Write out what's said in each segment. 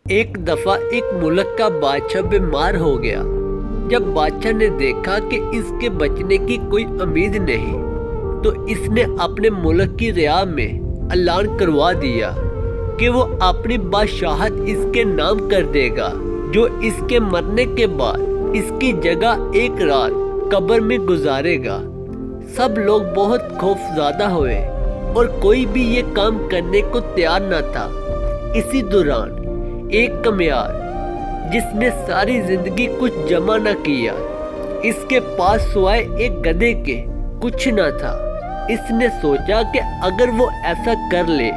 ایک دفعہ ایک ملک کا بادشاہ بیمار ہو گیا۔ جب بادشاہ نے دیکھا کہ اس کے بچنے کی کوئی امید نہیں تو اس نے اپنے ملک کی رعایا میں اعلان کروا دیا کہ وہ اپنی بادشاہت اس کے نام کر دے گا، جو اس کے مرنے کے بعد اس کی جگہ ایک رات قبر میں گزارے گا۔ سب لوگ بہت خوف زدہ ہوئے اور کوئی بھی یہ کام کرنے کو تیار نہ تھا۔ اسی دوران ایک کمیار جس نے ساری زندگی کچھ جمع نہ کیا، اس کے پاس سوائے ایک گدھے کے کچھ نہ تھا۔ اس نے سوچا کہ اگر وہ ایسا کر لے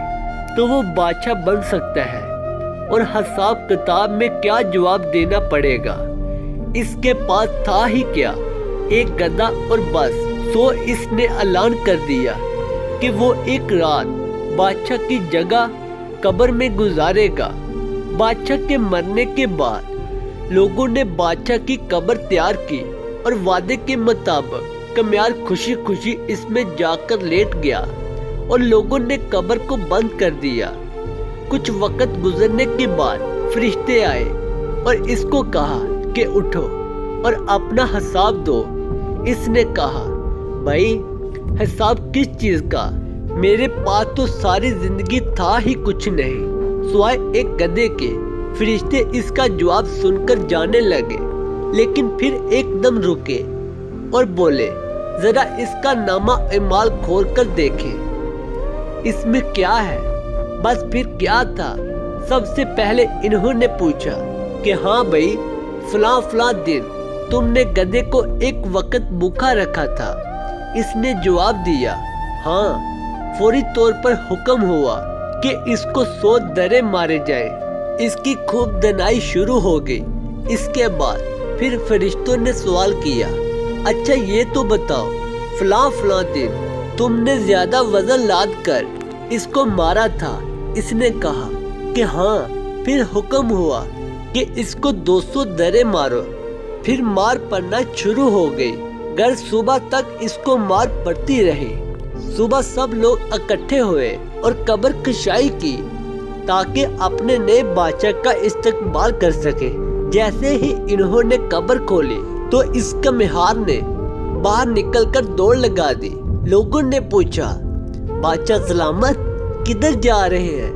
تو وہ بادشاہ بن سکتا ہے اور حساب کتاب میں کیا جواب دینا پڑے گا۔ اس کے پاس تھا ہی کیا، ایک گدھا اور بس۔ اس نے اعلان کر دیا کہ وہ ایک رات بادشاہ کی جگہ قبر میں گزارے گا۔ بادشاہ کے مرنے کے بعد لوگوں نے بادشاہ کی قبر تیار کی اور وعدے کے مطابق کمیار خوشی خوشی اس میں جا کر لیٹ گیا اور لوگوں نے قبر کو بند کر دیا۔ کچھ وقت گزرنے کے بعد فرشتے آئے اور اس کو کہا کہ اٹھو اور اپنا حساب دو۔ اس نے کہا، بھائی حساب کس چیز کا؟ میرے پاس تو ساری زندگی تھا ہی کچھ نہیں سوائے ایک گدھے کے۔ فرشتے اس کا جواب سن کر جانے لگے، لیکن پھر ایک دم رکے اور بولے، ذرا اس کا نامہ اعمال کھول کر دیکھیں، اس میں کیا ہے؟ بس پھر کیا تھا؟ سب سے پہلے انہوں نے پوچھا کہ ہاں بھائی، فلاں دن تم نے گدھے کو ایک وقت بھوکا رکھا تھا۔ اس نے جواب دیا، ہاں۔ فوری طور پر حکم ہوا کہ اس کو 100 درے مارے جائیں۔ اس کی خوب دنائی شروع ہو گئی۔ اس کے بعد پھر فرشتوں نے سوال کیا، اچھا یہ تو بتاؤ، فلاں دن تم نے زیادہ وزن لاد کر اس کو مارا تھا؟ اس نے کہا کہ ہاں۔ پھر حکم ہوا کہ اس کو 200 درے مارو۔ پھر مار پڑنا شروع ہو گئی۔ گر صبح تک اس کو مار پڑتی رہی۔ صبح سب لوگ اکٹھے ہوئے اور قبر کشائی کی تاکہ اپنے نئے بادشاہ کا استقبال کر سکے۔ جیسے ہی انہوں نے قبر کھولی تو اس کمیار نے باہر نکل کر دوڑ لگا دی۔ لوگوں نے پوچھا، بادشاہ سلامت، کدھر جا رہے ہیں؟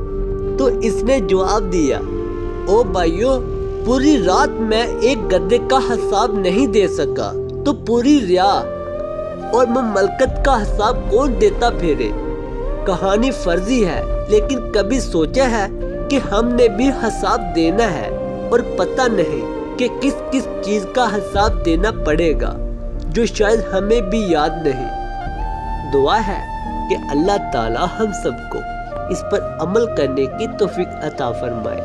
تو اس نے جواب دیا، او بھائیو، پوری رات میں ایک گدھے کا حساب نہیں دے سکا تو پوری ریا اور مملکت کا حساب کون دیتا پھرے؟ کہانی فرضی ہے، لیکن کبھی سوچا ہے کہ ہم نے بھی حساب دینا ہے اور پتہ نہیں کہ کس کس چیز کا حساب دینا پڑے گا، جو شاید ہمیں بھی یاد نہیں۔ دعا ہے کہ اللہ تعالی ہم سب کو اس پر عمل کرنے کی توفیق عطا فرمائے۔